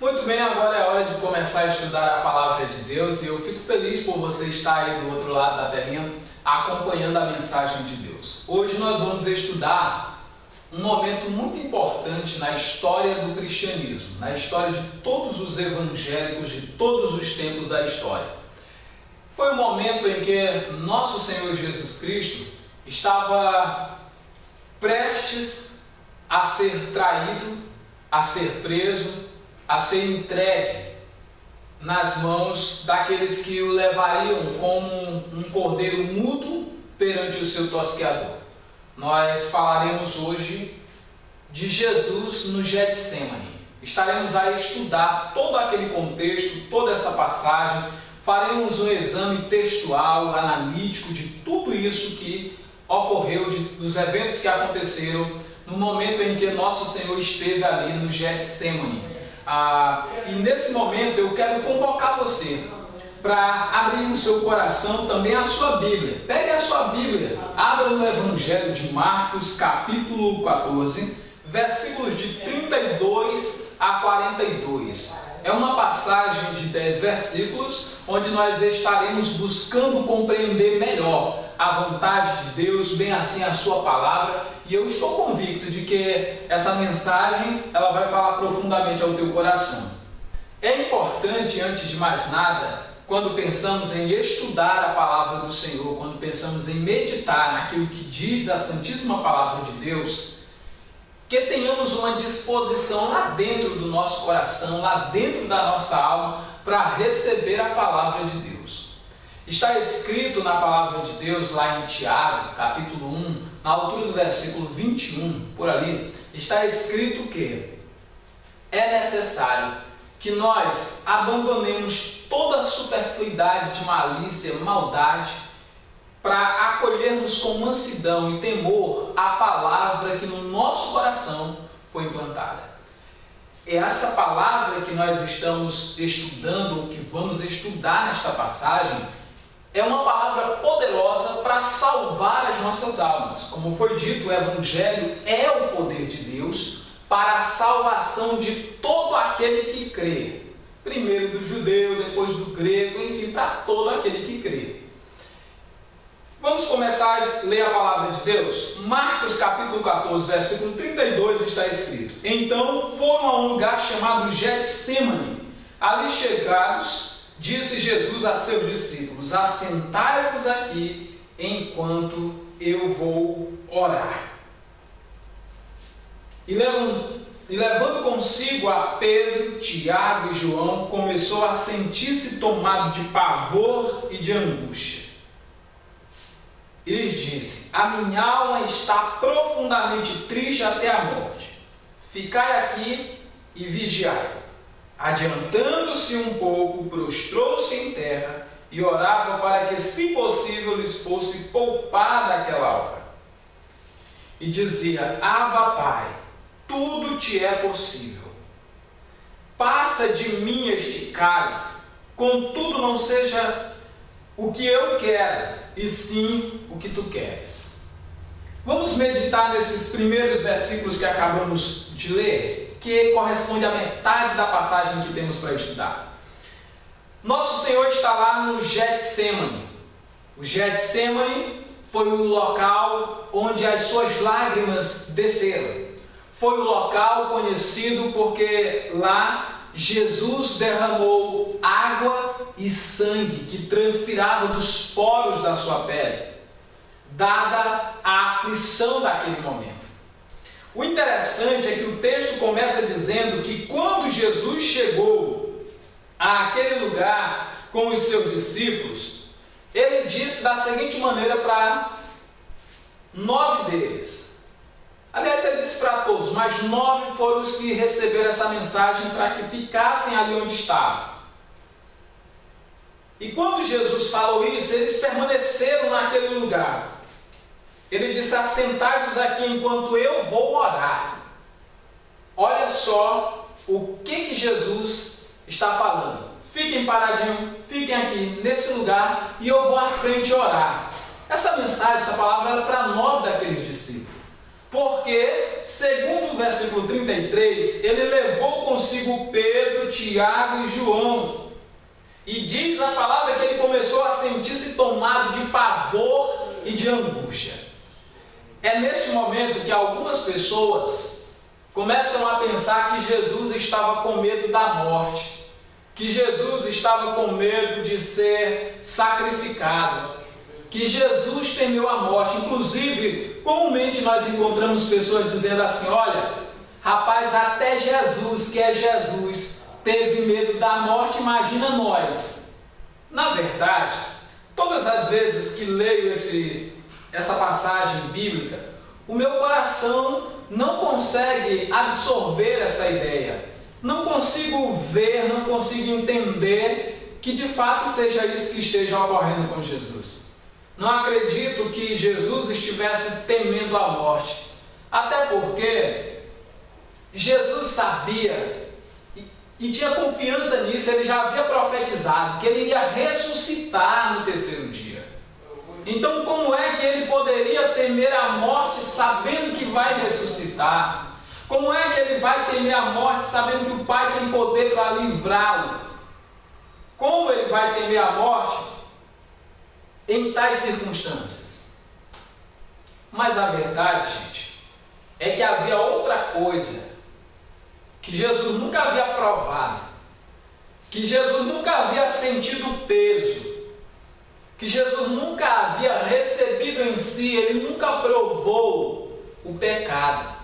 Muito bem, agora é hora de começar a estudar a Palavra de Deus e eu fico feliz por você estar aí do outro lado da telinha acompanhando a mensagem de Deus. Hoje nós vamos estudar um momento muito importante na história do cristianismo, na história de todos os evangélicos de todos os tempos da história. Foi o momento em que nosso Senhor Jesus Cristo estava prestes a ser traído, a ser preso, a ser entregue nas mãos daqueles que o levariam como um cordeiro mudo perante o seu tosqueador. Nós falaremos hoje de Jesus no Getsemane. Estaremos a estudar todo aquele contexto, toda essa passagem, faremos um exame textual, analítico de tudo isso que ocorreu, dos eventos que aconteceram no momento em que nosso Senhor esteve ali no Getsemane. E nesse momento eu quero convocar você para abrir o seu coração também a sua Bíblia. Pegue a sua Bíblia, abra no Evangelho de Marcos, capítulo 14, versículos de 32 a 42. É uma passagem de 10 versículos, onde nós estaremos buscando compreender melhor a vontade de Deus, bem assim a sua palavra, e eu estou convicto de que essa mensagem ela vai falar profundamente ao teu coração. É importante, antes de mais nada, quando pensamos em estudar a palavra do Senhor, quando pensamos em meditar naquilo que diz a Santíssima Palavra de Deus, que tenhamos uma disposição lá dentro do nosso coração, lá dentro da nossa alma, para receber a palavra de Deus. Está escrito na palavra de Deus, lá em Tiago, capítulo 1, na altura do versículo 21, por ali, está escrito que é necessário que nós abandonemos toda a superfluidade de malícia, maldade, para acolhermos com mansidão e temor a palavra que no nosso coração foi implantada. Essa palavra que nós estamos estudando, ou que vamos estudar nesta passagem, é uma palavra poderosa para salvar as nossas almas. Como foi dito, o Evangelho é o poder de Deus para a salvação de todo aquele que crê. Primeiro do judeu, depois do grego, enfim, para todo aquele que crê. Vamos começar a ler a palavra de Deus? Marcos capítulo 14, versículo 32 está escrito: Então foram a um lugar chamado Getsemane. Ali chegados, disse Jesus a seus discípulos: Assentai-vos aqui enquanto eu vou orar. E levando consigo a Pedro, Tiago e João, começou a sentir-se tomado de pavor e de angústia. E lhes disse: A minha alma está profundamente triste até a morte. Ficai aqui e vigiai. Adiantando-se um pouco, prostrou-se em terra e orava para que, se possível, lhes fosse poupada aquela hora. E dizia: Abba, Pai, tudo te é possível. Passa de mim este cálice, contudo não seja o que eu quero, e sim o que tu queres. Vamos meditar nesses primeiros versículos que acabamos de ler, que corresponde à metade da passagem que temos para estudar. Nosso Senhor está lá no Getsemane. O Getsemane foi o local onde as suas lágrimas desceram. Foi o local conhecido porque lá Jesus derramou água e sangue que transpirava dos poros da sua pele, dada a aflição daquele momento. O interessante é que o texto começa dizendo que quando Jesus chegou àquele lugar com os seus discípulos, ele disse da seguinte maneira para 9 deles. Aliás, ele disse para todos, mas 9 foram os que receberam essa mensagem para que ficassem ali onde estavam. E quando Jesus falou isso, eles permaneceram naquele lugar. Ele disse: Assentai-vos aqui enquanto eu vou orar. Olha só o que Jesus está falando. Fiquem paradinhos, fiquem aqui nesse lugar e eu vou à frente orar. Essa mensagem, essa palavra era para 9 daqueles discípulos. Porque, segundo o versículo 33, ele levou consigo Pedro, Tiago e João. E diz a palavra que ele começou a sentir-se tomado de pavor e de angústia. É neste momento que algumas pessoas começam a pensar que Jesus estava com medo da morte, que Jesus estava com medo de ser sacrificado, que Jesus temeu a morte. Inclusive, comumente nós encontramos pessoas dizendo assim: olha, rapaz, até Jesus, que é Jesus, teve medo da morte, imagina nós. Na verdade, todas as vezes que leio essa passagem bíblica, o meu coração não consegue absorver essa ideia. Não consigo ver, não consigo entender que de fato seja isso que esteja ocorrendo com Jesus. Não acredito que Jesus estivesse temendo a morte. Até porque Jesus sabia e tinha confiança nisso, ele já havia profetizado que ele ia ressuscitar no terceiro dia. Então, como é que ele poderia temer a morte sabendo que vai ressuscitar? Como é que ele vai temer a morte sabendo que o Pai tem poder para livrá-lo? Como ele vai temer a morte em tais circunstâncias? Mas a verdade, gente, é que havia outra coisa que Jesus nunca havia provado, que Jesus nunca havia sentido peso, que Jesus nunca havia recebido em si, ele nunca provou o pecado.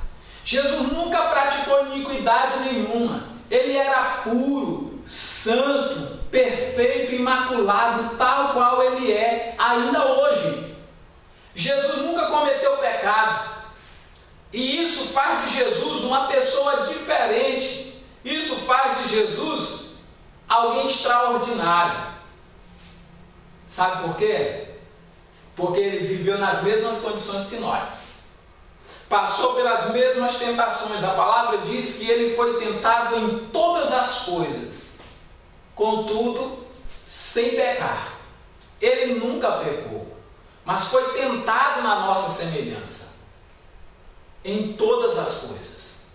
Jesus nunca praticou iniquidade nenhuma, ele era puro, santo, perfeito, imaculado, tal qual ele é ainda hoje. Jesus nunca cometeu pecado. E isso faz de Jesus uma pessoa diferente. Isso faz de Jesus alguém extraordinário. Sabe por quê? Porque ele viveu nas mesmas condições que nós. Passou pelas mesmas tentações. A palavra diz que ele foi tentado em todas as coisas, contudo, sem pecar. Ele nunca pecou, mas foi tentado na nossa semelhança, em todas as coisas,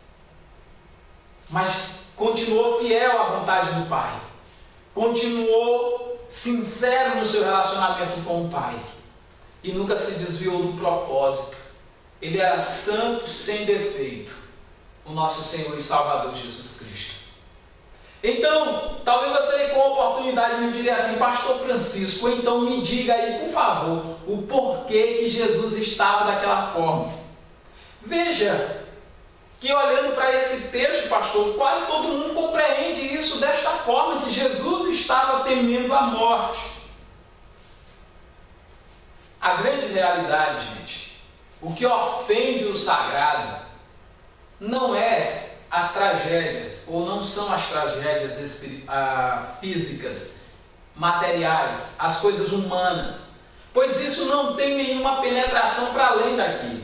mas continuou fiel à vontade do Pai, continuou sincero no seu relacionamento com o Pai, e nunca se desviou do propósito. Ele era santo, sem defeito, o nosso Senhor e Salvador Jesus Cristo. Então, talvez você com oportunidade me diria assim: Pastor Francisco, então me diga aí, por favor, o porquê que Jesus estava daquela forma. Veja que olhando para esse texto, pastor, quase todo mundo compreende isso desta forma, que Jesus estava temendo a morte. A grande realidade, gente, o que ofende o sagrado não é as tragédias, ou não são as tragédias físicas, materiais, as coisas humanas, pois isso não tem nenhuma penetração para além daqui.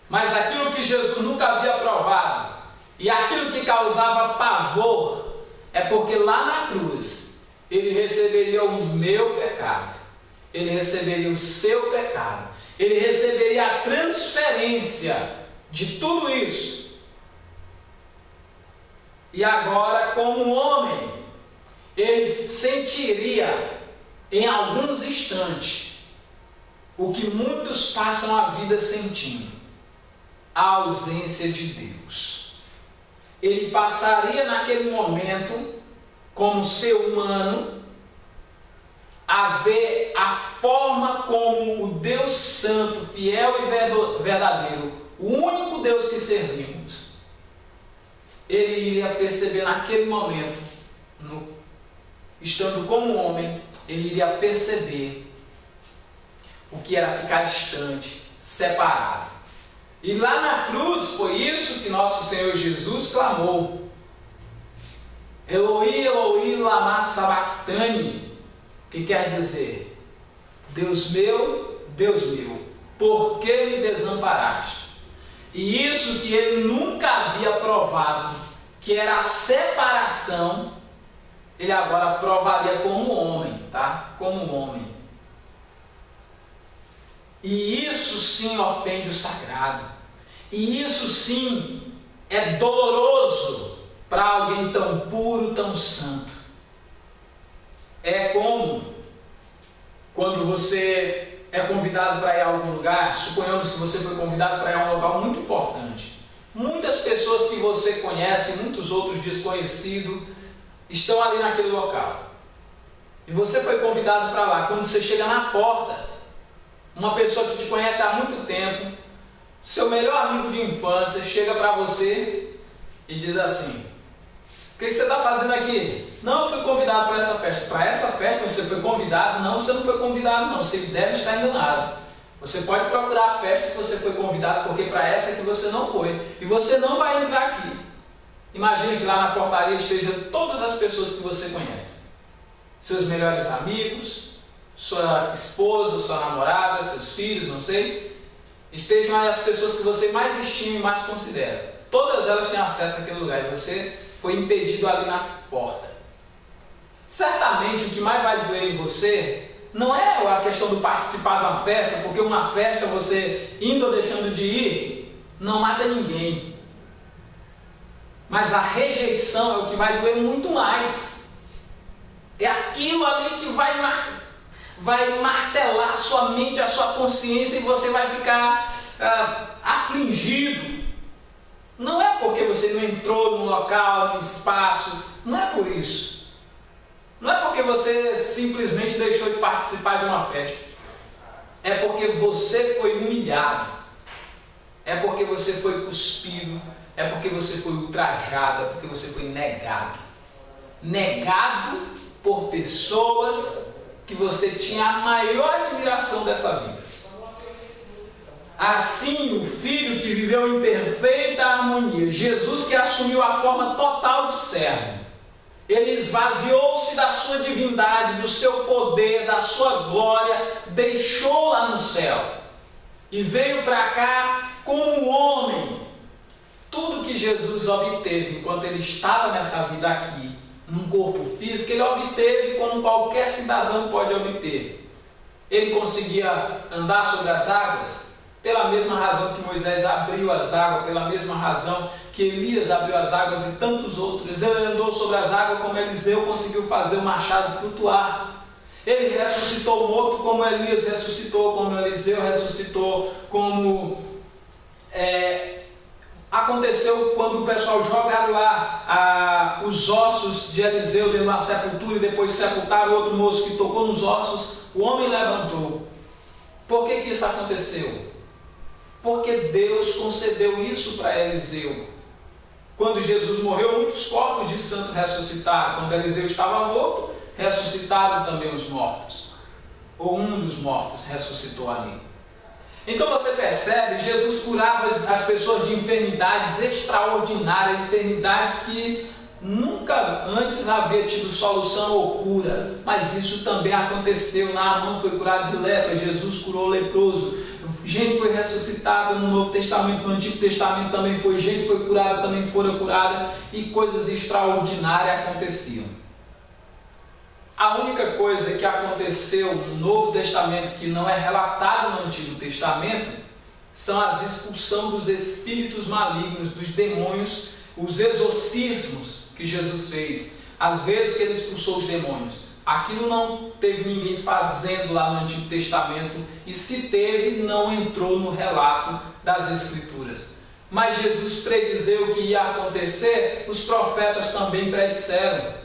Mas aquilo que Jesus nunca havia provado, e aquilo que causava pavor, é porque lá na cruz ele receberia o meu pecado, ele receberia o seu pecado, ele receberia a transferência de tudo isso. E agora, como homem, ele sentiria em alguns instantes o que muitos passam a vida sentindo: a ausência de Deus. Ele passaria naquele momento, como ser humano, a ver a forma como o Deus Santo, fiel e verdadeiro, o único Deus que servimos, ele iria perceber naquele momento, estando como homem, ele iria perceber o que era ficar distante, separado. E lá na cruz foi isso que nosso Senhor Jesus clamou: Eloi, Eloi, lama sabachthani, que quer dizer: Deus meu, por que me desamparaste? E isso que ele nunca havia provado, que era a separação, ele agora provaria como homem, tá? Como homem. E isso sim ofende o sagrado. E isso sim é doloroso para alguém tão puro, tão santo. É como quando você é convidado para ir a algum lugar. Suponhamos que você foi convidado para ir a um local muito importante. Muitas pessoas que você conhece, muitos outros desconhecidos, estão ali naquele local. E você foi convidado para lá. Quando você chega na porta, uma pessoa que te conhece há muito tempo, seu melhor amigo de infância, chega para você e diz assim: o que você está fazendo aqui? Não, eu fui convidado para essa festa. Para essa festa você foi convidado? Não, você não foi convidado não. Você deve estar enganado. Você pode procurar a festa que você foi convidado, porque para essa que você não foi. E você não vai entrar aqui. Imagine que lá na portaria estejam todas as pessoas que você conhece. Seus melhores amigos, sua esposa, sua namorada, seus filhos, não sei. Estejam aí as pessoas que você mais estima e mais considera. Todas elas têm acesso àquele lugar e você foi impedido ali na porta. Certamente o que mais vai doer em você não é a questão do participar de uma festa, porque uma festa, você indo ou deixando de ir, não mata ninguém. Mas a rejeição é o que vai doer muito mais. É aquilo ali que vai martelar a sua mente, a sua consciência, e você vai ficar afligido. Não é porque você não entrou num local, num espaço, não é por isso. Não é porque você simplesmente deixou de participar de uma festa. É porque você foi humilhado. É porque você foi cuspido. É porque você foi ultrajado. É porque você foi negado. Negado por pessoas que você tinha a maior admiração dessa vida. Assim, o Filho que viveu em perfeita harmonia, Jesus que assumiu a forma total de servo, ele esvaziou-se da sua divindade, do seu poder, da sua glória, deixou lá no céu e veio para cá como homem. Tudo que Jesus obteve enquanto ele estava nessa vida aqui, num corpo físico, ele obteve como qualquer cidadão pode obter. Ele conseguia andar sobre as águas? Pela mesma razão que Moisés abriu as águas, pela mesma razão que Elias abriu as águas e tantos outros. Ele andou sobre as águas como Eliseu conseguiu fazer o machado flutuar. Ele ressuscitou morto como Elias ressuscitou, como Eliseu ressuscitou, como aconteceu quando o pessoal jogaram lá os ossos de Eliseu dentro da sepultura e depois sepultaram outro moço que tocou nos ossos, o homem levantou. Por que isso aconteceu? Porque Deus concedeu isso para Eliseu. Quando Jesus morreu, muitos corpos de santos ressuscitaram. Quando Eliseu estava morto, ressuscitaram também os mortos. Ou um dos mortos ressuscitou ali. Então você percebe, Jesus curava as pessoas de enfermidades extraordinárias, enfermidades que nunca antes havia tido solução ou cura. Mas isso também aconteceu. Naamã foi curado de lepra, Jesus curou o leproso. Gente foi ressuscitada no Novo Testamento, no Antigo Testamento também foi. Gente foi curada, também foram curada. E coisas extraordinárias aconteciam. A única coisa que aconteceu no Novo Testamento que não é relatado no Antigo Testamento são as expulsão dos espíritos malignos, dos demônios, os exorcismos que Jesus fez. Às vezes que ele expulsou os demônios. Aquilo não teve ninguém fazendo lá no Antigo Testamento, e se teve, não entrou no relato das Escrituras. Mas Jesus predizeu o que ia acontecer, os profetas também predisseram.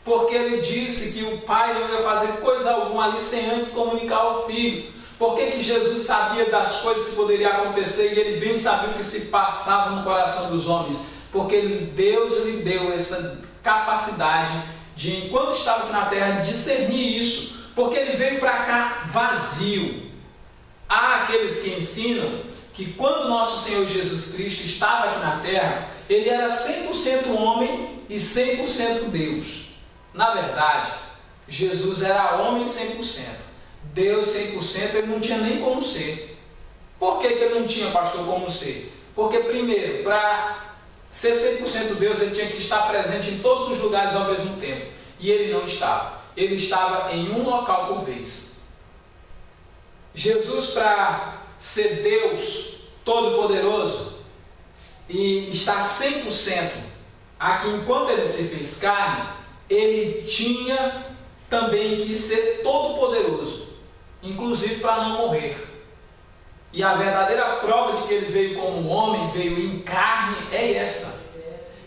Porque ele disse que o Pai não ia fazer coisa alguma ali sem antes comunicar ao Filho. Por que Jesus sabia das coisas que poderiam acontecer e ele bem sabia o que se passava no coração dos homens? Porque Deus lhe deu essa capacidade de, enquanto estava aqui na terra, discernir isso. Porque ele veio para cá vazio. Há aqueles que ensinam que quando nosso Senhor Jesus Cristo estava aqui na terra, ele era 100% homem e 100% Deus. Na verdade, Jesus era homem 100%, Deus 100%, ele não tinha nem como ser. Por que ele não tinha, pastor, como ser? Porque primeiro, para ser 100% Deus, ele tinha que estar presente em todos os lugares ao mesmo tempo. E ele não estava. Ele estava em um local por vez. Jesus, para ser Deus Todo-Poderoso, e está 100%, aqui enquanto ele se fez carne, ele tinha também que ser todo poderoso, inclusive para não morrer. E a verdadeira prova de que ele veio como um homem, veio em carne, é essa.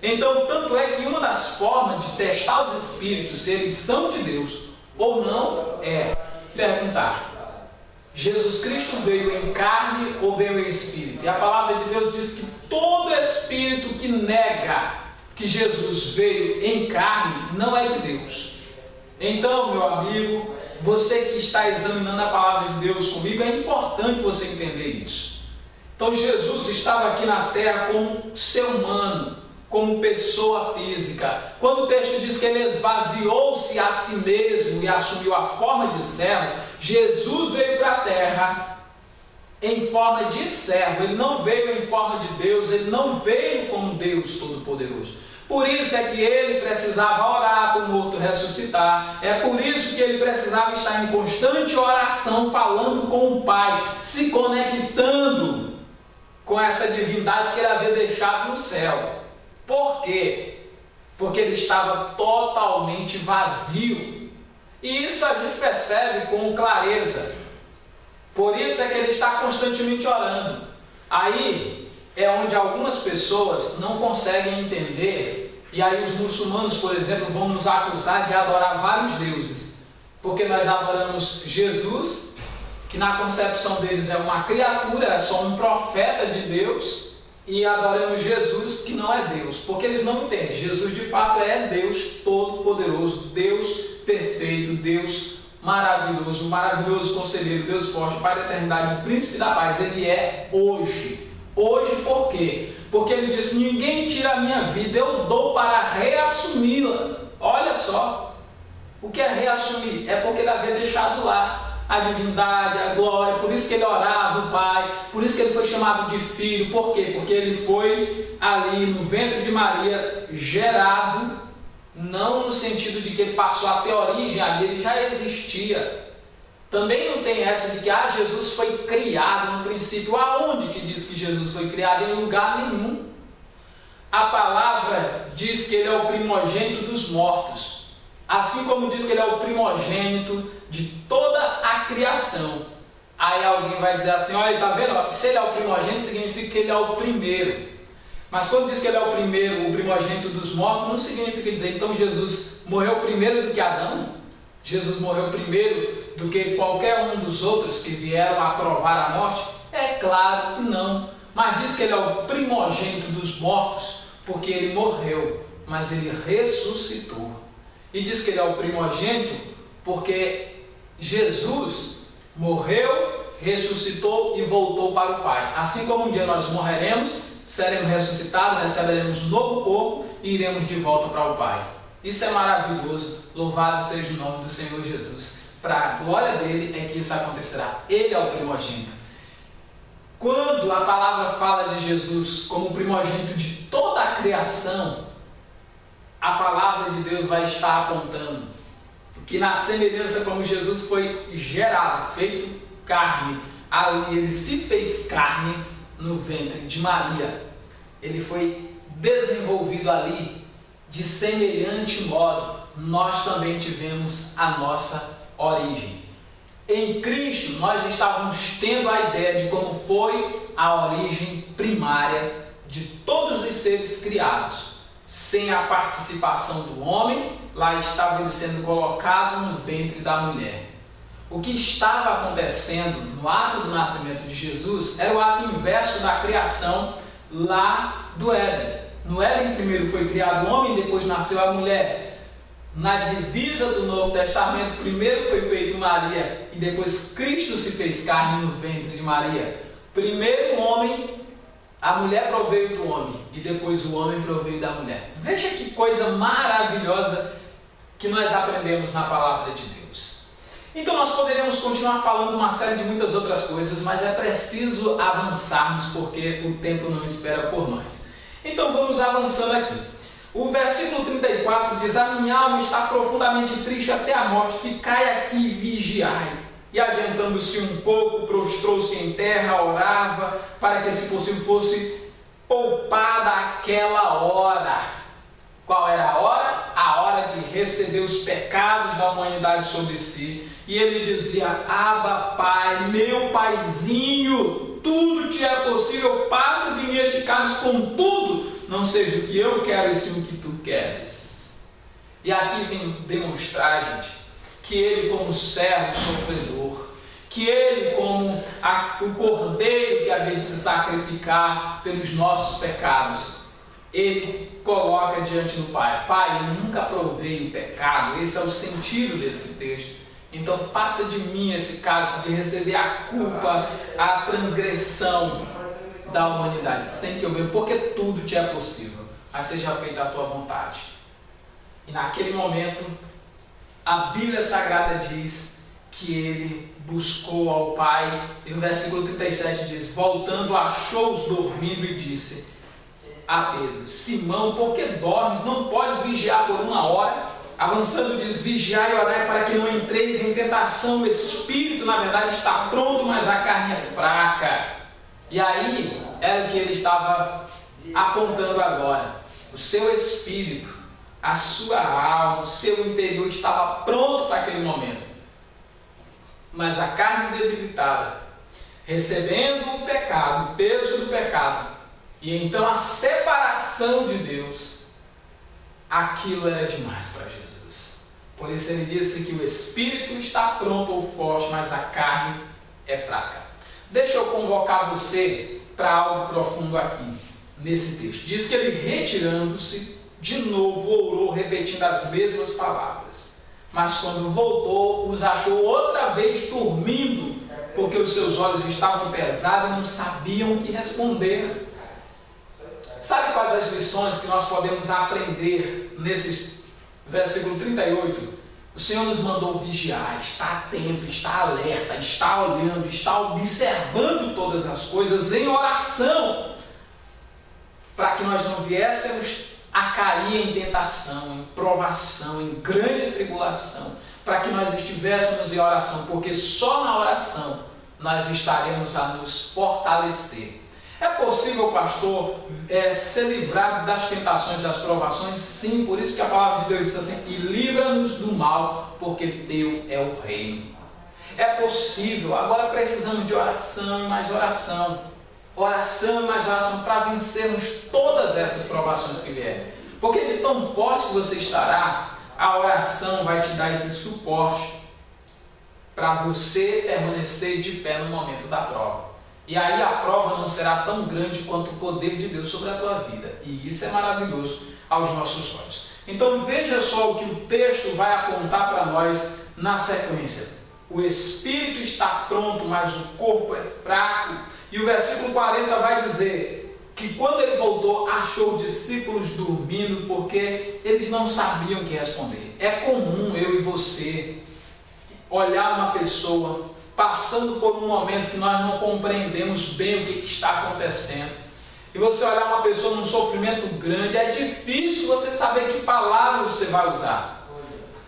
Então, tanto é que uma das formas de testar os espíritos, se eles são de Deus ou não, é perguntar: Jesus Cristo veio em carne ou veio em espírito? E a palavra de Deus diz que todo espírito que nega que Jesus veio em carne não é de Deus. Então, meu amigo, você que está examinando a palavra de Deus comigo, é importante você entender isso. Então, Jesus estava aqui na terra como ser humano, como pessoa física. Quando o texto diz que ele esvaziou-se a si mesmo e assumiu a forma de servo, Jesus veio para a terra em forma de servo. Ele não veio em forma de Deus, ele não veio como Deus Todo-Poderoso. Por isso é que ele precisava orar para o morto ressuscitar. É por isso que ele precisava estar em constante oração, falando com o Pai, se conectando com essa divindade que ele havia deixado no céu. Por quê? Porque ele estava totalmente vazio. E isso a gente percebe com clareza. Por isso é que ele está constantemente orando. Aí é onde algumas pessoas não conseguem entender. E aí os muçulmanos, por exemplo, vão nos acusar de adorar vários deuses. Porque nós adoramos Jesus, que na concepção deles é uma criatura, é só um profeta de Deus. E adoramos Jesus, que não é Deus, porque eles não entendem. Jesus de fato é Deus Todo-Poderoso, Deus perfeito, Deus maravilhoso, maravilhoso conselheiro, Deus forte, Pai da eternidade, o príncipe da paz. Ele é hoje. Hoje por quê? Porque ele disse: ninguém tira a minha vida, eu dou para reassumi-la. Olha só, o que é reassumir? É porque ele havia deixado lá a divindade, a glória. Por isso que ele orava o Pai, por isso que ele foi chamado de filho. Por quê? Porque ele foi ali no ventre de Maria gerado, não no sentido de que ele passou a ter origem ali, ele já existia. Também não tem essa de que Jesus foi criado no princípio. Aonde que diz que Jesus foi criado? Em lugar nenhum. A palavra diz que ele é o primogênito dos mortos, assim como diz que ele é o primogênito de toda a criação. Aí alguém vai dizer assim: olha, está vendo? Se ele é o primogênito, significa que ele é o primeiro. Mas quando diz que ele é o primeiro, o primogênito dos mortos, não significa dizer então Jesus morreu primeiro do que Adão? Jesus morreu primeiro do que qualquer um dos outros que vieram a provar a morte? É claro que não. Mas diz que ele é o primogênito dos mortos porque ele morreu, mas ele ressuscitou. E diz que ele é o primogênito porque Jesus morreu, ressuscitou e voltou para o Pai. Assim como um dia nós morreremos, seremos ressuscitados, receberemos um novo corpo e iremos de volta para o Pai. Isso é maravilhoso. Louvado seja o nome do Senhor Jesus. Para a glória dele é que isso acontecerá. Ele é o primogênito. Quando a palavra fala de Jesus como primogênito de toda a criação, a palavra de Deus vai estar apontando que na semelhança como Jesus foi gerado, feito carne, ali ele se fez carne no ventre de Maria. Ele foi desenvolvido ali de semelhante modo. Nós também tivemos a nossa origem. Em Cristo nós estávamos tendo a ideia de como foi a origem primária de todos os seres criados. Sem a participação do homem, lá estava ele sendo colocado no ventre da mulher. O que estava acontecendo no ato do nascimento de Jesus era o ato inverso da criação lá do Éden. No Éden primeiro foi criado o homem, depois nasceu a mulher. Na divisa do Novo Testamento, primeiro foi feito Maria e depois Cristo se fez carne no ventre de Maria. Primeiro o homem, a mulher proveio do homem e depois o homem proveio da mulher. Veja que coisa maravilhosa que nós aprendemos na palavra de Deus. Então nós poderíamos continuar falando uma série de muitas outras coisas, mas é preciso avançarmos porque o tempo não espera por nós. Então vamos avançando aqui. O versículo 34 diz: a minha alma está profundamente triste até a morte, ficai aqui e vigiai. E adiantando-se um pouco, prostrou-se em terra, orava, para que se possível fosse poupada aquela hora. Qual era a hora? A hora de receber os pecados da humanidade sobre si. E ele dizia: Abba, Pai, meu paizinho, tudo te é possível, passa de mim este cálice, contudo, não seja o que eu quero, e sim o que tu queres. E aqui vem demonstrar, gente, que ele, como servo sofredor, que ele, como o cordeiro que havia de se sacrificar pelos nossos pecados, ele coloca diante do Pai: Pai, eu nunca provei o pecado. Esse é o sentido desse texto. Então passa de mim esse cálice de receber a culpa, a transgressão da humanidade, sem que eu veja, porque tudo te é possível, mas seja feita a tua vontade. E naquele momento, a Bíblia Sagrada diz que ele buscou ao Pai, e no versículo 37 diz: voltando, achou-os dormindo e disse a Pedro: Simão, por que dormes? Não podes vigiar por uma hora? Avançando diz: vigiai e orai para que não entreis em tentação. O espírito, na verdade, está pronto, mas a carne é fraca. E aí era o que ele estava apontando agora. O seu espírito, a sua alma, o seu interior estava pronto para aquele momento, mas a carne debilitada, recebendo o pecado, o peso do pecado, e então a separação de Deus, aquilo era demais para Jesus. Por isso ele disse que o espírito está pronto ou forte, mas a carne é fraca. Deixa eu convocar você para algo profundo aqui, nesse texto. Diz que ele, retirando-se, de novo orou, repetindo as mesmas palavras. Mas quando voltou, os achou outra vez dormindo, porque os seus olhos estavam pesados e não sabiam o que responder. Sabe quais as lições que nós podemos aprender nesse versículo 38? O Senhor nos mandou vigiar, estar atento, estar alerta, estar olhando, estar observando todas as coisas em oração, para que nós não viéssemos a cair em tentação, em provação, em grande tribulação, para que nós estivéssemos em oração, porque só na oração nós estaremos a nos fortalecer. É possível, pastor, ser livrado das tentações, das provações? Sim, por isso que a palavra de Deus diz assim: e livra-nos do mal, porque teu é o reino. É possível. Agora precisamos de oração e mais oração. Oração e mais oração para vencermos todas essas provações que vierem. Porque de tão forte que você estará, a oração vai te dar esse suporte para você permanecer de pé no momento da prova. E aí a prova não será tão grande quanto o poder de Deus sobre a tua vida. E isso é maravilhoso aos nossos olhos. Então veja só o que o texto vai apontar para nós na sequência. O espírito está pronto, mas o corpo é fraco. E o versículo 40 vai dizer que quando ele voltou, achou os discípulos dormindo, porque eles não sabiam o que responder. É comum eu e você olhar uma pessoa passando por um momento que nós não compreendemos bem o que está acontecendo, e você olhar uma pessoa num sofrimento grande, é difícil você saber que palavra você vai usar.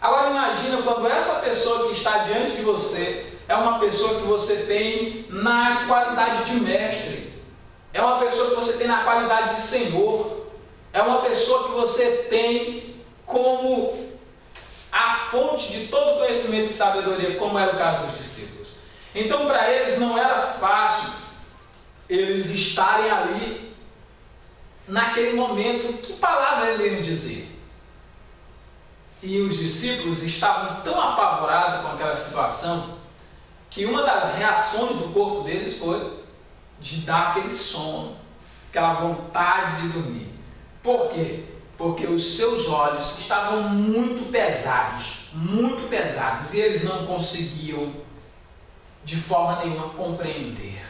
Agora imagina quando essa pessoa que está diante de você é uma pessoa que você tem na qualidade de mestre, é uma pessoa que você tem na qualidade de Senhor, é uma pessoa que você tem como a fonte de todo conhecimento e sabedoria, como era o caso dos discípulos. Então para eles não era fácil eles estarem ali naquele momento. Que palavra ele ia dizer? E os discípulos estavam tão apavorados com aquela situação que uma das reações do corpo deles foi de dar aquele sono, aquela vontade de dormir. Por quê? Porque os seus olhos estavam muito pesados, e eles não conseguiam de forma nenhuma compreender.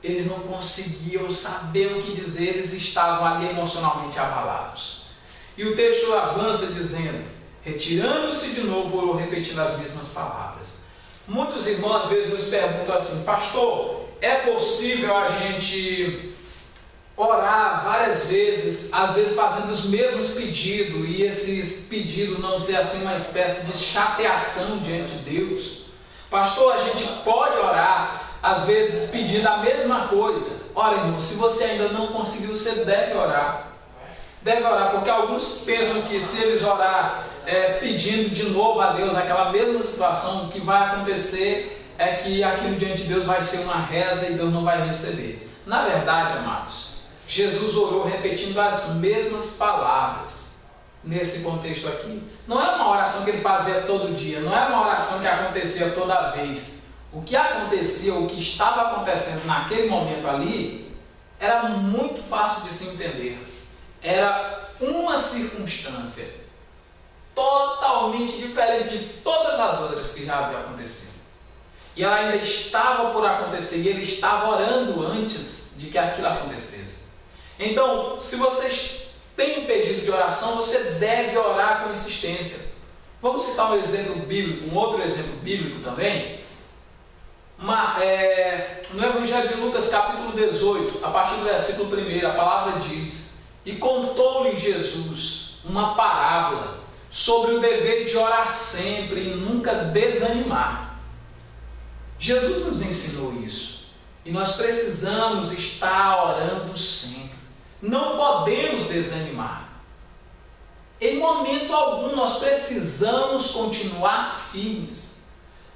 Eles não conseguiam saber o que dizer, eles estavam ali emocionalmente abalados. E o texto avança dizendo: retirando-se de novo, orou, repetindo as mesmas palavras. Muitos irmãos às vezes nos perguntam assim: pastor, é possível a gente orar várias vezes, às vezes fazendo os mesmos pedidos, e esses pedidos não ser assim uma espécie de chateação diante de Deus? Pastor, a gente pode orar às vezes pedindo a mesma coisa. Ora, irmão, se você ainda não conseguiu, você deve orar. Deve orar, porque alguns pensam que se eles orar pedindo de novo a Deus aquela mesma situação, o que vai acontecer é que aquilo diante de Deus vai ser uma reza e Deus não vai receber. Na verdade, amados, Jesus orou repetindo as mesmas palavras nesse contexto aqui. Não é uma oração que ele fazia todo dia, não é uma oração que acontecia toda vez. O que acontecia, o que estava acontecendo naquele momento ali, era muito fácil de se entender. Era uma circunstância totalmente diferente de todas as outras que já haviam acontecido. E ela ainda estava por acontecer, e ele estava orando antes de que aquilo acontecesse. Então, se vocês têm um pedido de oração, você deve orar com insistência. Vamos citar um exemplo bíblico, um outro exemplo bíblico também. No Evangelho de Lucas, capítulo 18, a partir do versículo 1, a palavra diz: E contou-lhe Jesus uma parábola sobre o dever de orar sempre e nunca desanimar. Jesus nos ensinou isso. E nós precisamos estar orando sempre. Não podemos desanimar. Em momento algum nós precisamos continuar firmes.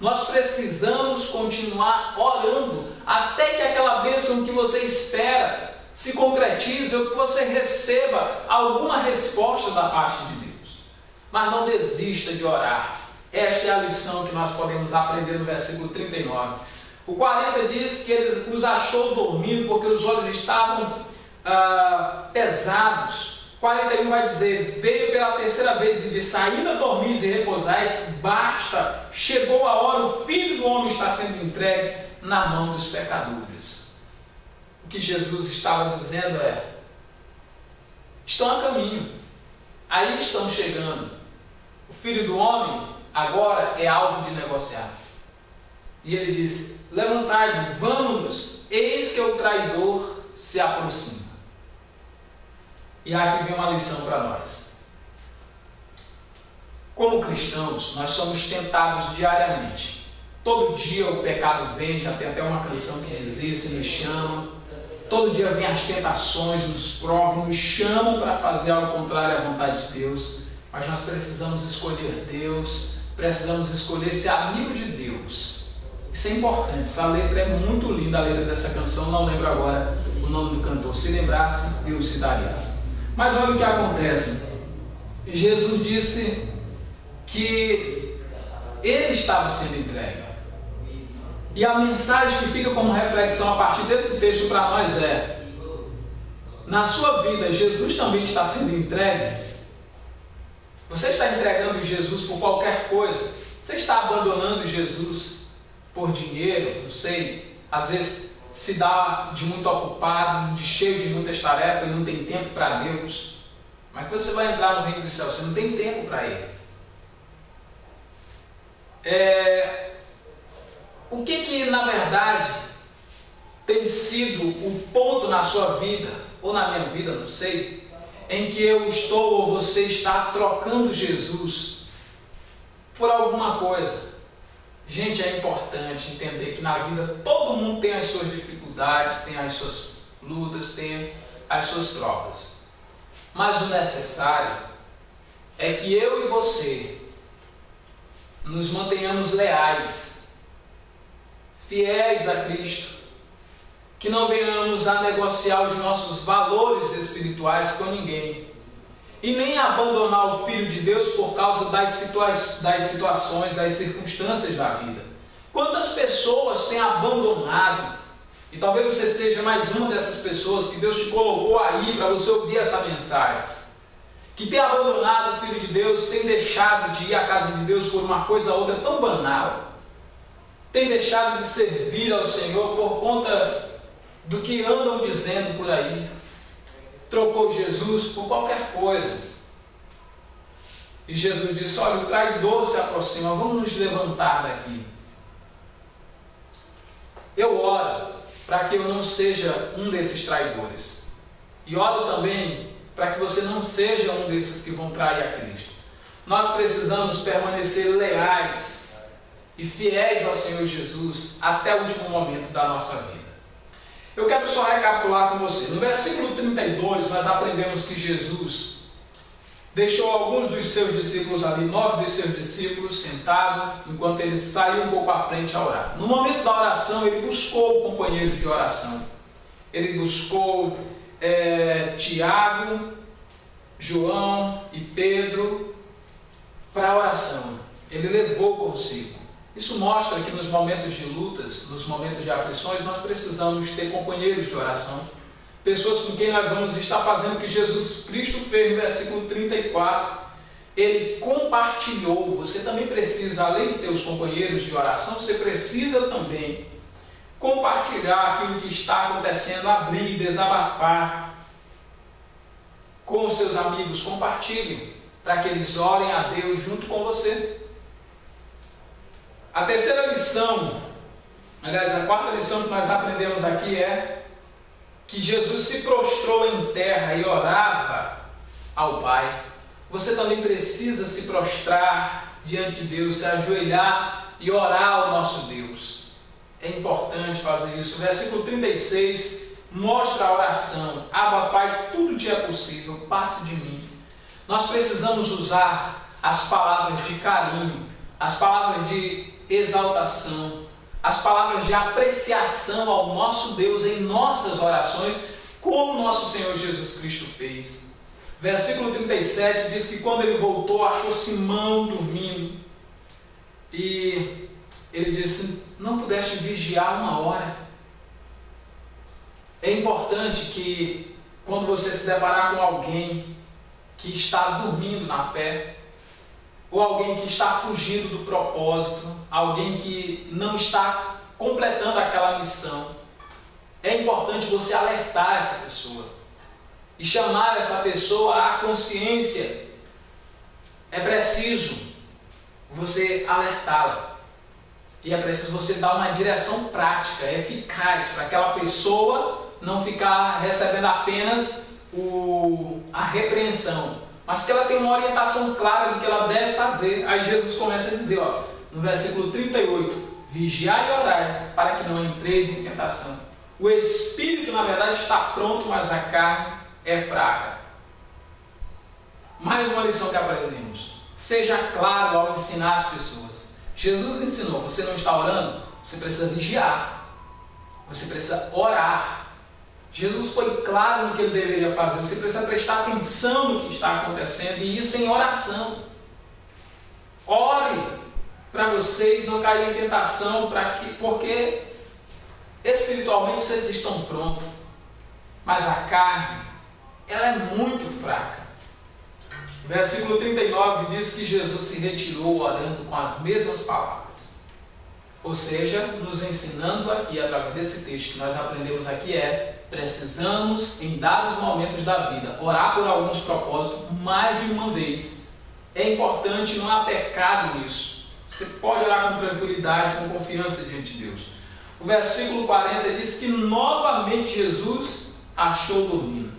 Nós precisamos continuar orando até que aquela bênção que você espera se concretize ou que você receba alguma resposta da parte de Deus. Mas não desista de orar. Esta é a lição que nós podemos aprender no versículo 39. O 40 diz que ele os achou dormindo porque os olhos estavam pesados. 41 vai dizer: veio pela terceira vez e disse: ainda dormis e repousais, basta, chegou a hora, o Filho do Homem está sendo entregue na mão dos pecadores. O que Jesus estava dizendo é: estão a caminho, aí estão chegando. O Filho do Homem agora é alvo de negociar. E ele disse: levantai-vos, vamos-nos, eis que o traidor se aproxima. E aqui vem uma lição para nós. Como cristãos, nós somos tentados diariamente. Todo dia o pecado vem, já tem até uma canção que diz isso, nos chama. Todo dia vem as tentações, nos provam, nos chamam para fazer algo contrário à vontade de Deus. Mas nós precisamos escolher Deus, precisamos escolher ser amigo de Deus. Isso é importante. Essa letra é muito linda, a letra dessa canção. Não lembro agora o nome do cantor. Se lembrasse, Deus se daria. Mas olha o que acontece. Jesus disse que ele estava sendo entregue. E a mensagem que fica como reflexão a partir desse texto para nós é: na sua vida, Jesus também está sendo entregue? Você está entregando Jesus por qualquer coisa? Você está abandonando Jesus por dinheiro? Não sei, às vezes se dá de muito ocupado, de cheio de muitas tarefas e não tem tempo para Deus. Mas que você vai entrar no reino do céu, você não tem tempo para Ele. O que na verdade tem sido o ponto na sua vida, ou na minha vida, não sei, em que eu estou ou você está trocando Jesus por alguma coisa? Gente, é importante entender que na vida todo mundo tem as suas dificuldades, tem as suas lutas, tem as suas provas. Mas o necessário é que eu e você nos mantenhamos leais, fiéis a Cristo, que não venhamos a negociar os nossos valores espirituais com ninguém, e nem abandonar o Filho de Deus por causa das situações, das circunstâncias da vida. Quantas pessoas têm abandonado, e talvez você seja mais uma dessas pessoas que Deus te colocou aí para você ouvir essa mensagem, que tem abandonado o Filho de Deus, tem deixado de ir à casa de Deus por uma coisa ou outra tão banal, tem deixado de servir ao Senhor por conta do que andam dizendo por aí, trocou Jesus por qualquer coisa. E Jesus disse: olha, o traidor se aproxima, vamos nos levantar daqui. Eu oro para que eu não seja um desses traidores, e oro também para que você não seja um desses que vão trair a Cristo. Nós precisamos permanecer leais e fiéis ao Senhor Jesus até o último momento da nossa vida. Eu quero só recapitular com você. No versículo 32, nós aprendemos que Jesus deixou alguns dos seus discípulos ali, 9 dos seus discípulos, sentados, enquanto ele saiu um pouco à frente a orar. No momento da oração, ele buscou companheiros de oração. Ele buscou Tiago, João e Pedro para a oração. Ele levou consigo. Isso mostra que nos momentos de lutas, nos momentos de aflições, nós precisamos ter companheiros de oração. Pessoas com quem nós vamos estar fazendo o que Jesus Cristo fez no versículo 34. Ele compartilhou. Você também precisa, além de ter os companheiros de oração, você precisa também compartilhar aquilo que está acontecendo, abrir, desabafar com os seus amigos. Compartilhe para que eles orem a Deus junto com você. A terceira lição, aliás, a quarta lição que nós aprendemos aqui é que Jesus se prostrou em terra e orava ao Pai. Você também precisa se prostrar diante de Deus, se ajoelhar e orar ao nosso Deus. É importante fazer isso. O versículo 36 mostra a oração. Abba, Pai, tudo te é possível, passe de mim. Nós precisamos usar as palavras de carinho, as palavras de exaltação, as palavras de apreciação ao nosso Deus em nossas orações, como nosso Senhor Jesus Cristo fez. Versículo 37 diz que quando ele voltou, achou Simão dormindo. E ele disse: não pudeste vigiar 1 hora? É importante que quando você se deparar com alguém que está dormindo na fé, ou alguém que está fugindo do propósito, alguém que não está completando aquela missão, é importante você alertar essa pessoa e chamar essa pessoa à consciência. É preciso você alertá-la e é preciso você dar uma direção prática, eficaz, para aquela pessoa não ficar recebendo apenas a repreensão, mas que ela tenha uma orientação clara do que ela deve fazer. Aí Jesus começa a dizer, no versículo 38, vigiai e orai, para que não entreis em tentação. O espírito, na verdade, está pronto, mas a carne é fraca. Mais uma lição que aprendemos: seja claro ao ensinar as pessoas. Jesus ensinou: você não está orando? Você precisa vigiar, você precisa orar. Jesus foi claro no que ele deveria fazer. Você precisa prestar atenção no que está acontecendo, e isso em oração. Ore para vocês não caírem em tentação, porque espiritualmente vocês estão prontos, mas a carne, ela é muito fraca. Versículo 39 diz que Jesus se retirou orando com as mesmas palavras. Ou seja, nos ensinando aqui, através desse texto que nós aprendemos aqui, precisamos, em dados momentos da vida, orar por alguns propósitos mais de uma vez. É importante, não há pecado nisso. Você pode orar com tranquilidade, com confiança diante de Deus. O versículo 40 diz que novamente Jesus achou dormindo.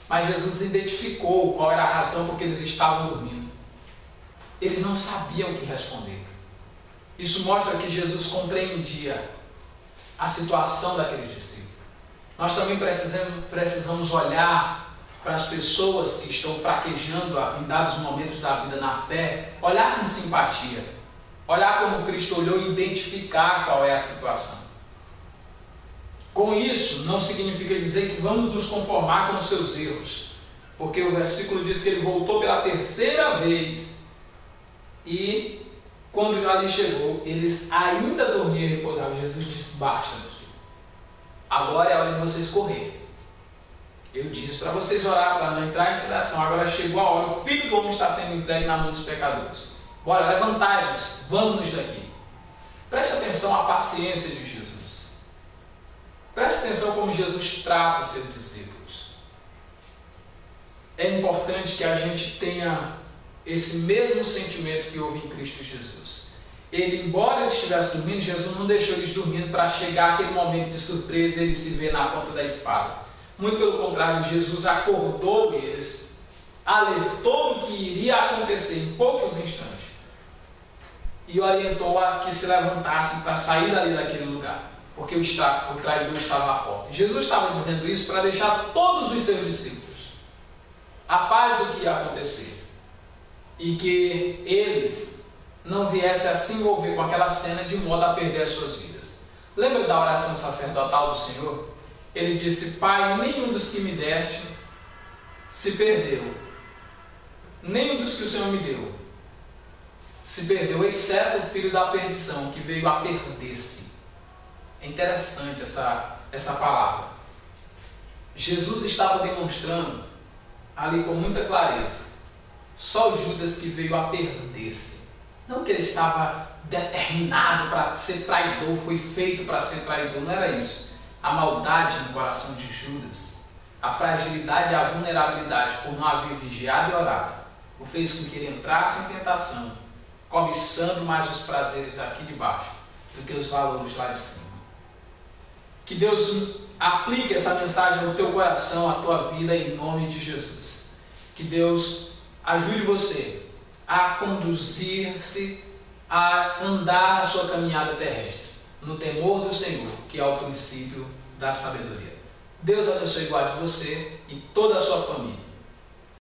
Mas Jesus identificou qual era a razão por que eles estavam dormindo. Eles não sabiam o que responder. Isso mostra que Jesus compreendia a situação daqueles discípulos. Nós também precisamos olhar para as pessoas que estão fraquejando em dados momentos da vida na fé, olhar com simpatia, olhar como Cristo olhou e identificar qual é a situação. Com isso, não significa dizer que vamos nos conformar com os seus erros, porque o versículo diz que ele voltou pela terceira vez e, quando ali chegou, eles ainda dormiam e repousavam. Jesus disse: basta, meu filho, agora é a hora de vocês correr. Eu disse para vocês orar para não entrar em tentação. Agora chegou a hora, o Filho do Homem está sendo entregue na mão dos pecadores. Bora, levantai-vos, vamos daqui. Preste atenção à paciência de Jesus. Preste atenção como Jesus trata os seus discípulos. É importante que a gente tenha esse mesmo sentimento que houve em Cristo Jesus. Ele, embora ele estivesse dormindo, Jesus não deixou eles dormindo para chegar aquele momento de surpresa e ele se ver na ponta da espada. Muito pelo contrário, Jesus acordou eles, alertou do que iria acontecer em poucos instantes e orientou a que se levantassem para sair dali daquele lugar, porque o traidor estava à porta. Jesus estava dizendo isso para deixar todos os seus discípulos a paz do que ia acontecer e que eles não viessem a se envolver com aquela cena de modo a perder as suas vidas. Lembra da oração sacerdotal do Senhor? Ele disse: Pai, nenhum dos que me deste se perdeu, nenhum dos que o Senhor me deu se perdeu, exceto o filho da perdição, que veio a perder-se. É interessante essa palavra. Jesus estava demonstrando ali com muita clareza, só o Judas que veio a perder-se. Não que ele estava determinado para ser traidor, foi feito para ser traidor, não era isso. A maldade no coração de Judas, a fragilidade e a vulnerabilidade por não haver vigiado e orado, o fez com que ele entrasse em tentação, cobiçando mais os prazeres daqui de baixo do que os valores lá de cima. Que Deus aplique essa mensagem no teu coração, à tua vida, em nome de Jesus. Que Deus ajude você a conduzir-se, a andar na sua caminhada terrestre, no temor do Senhor, que é o princípio da sabedoria. Deus abençoe e guarde você e toda a sua família.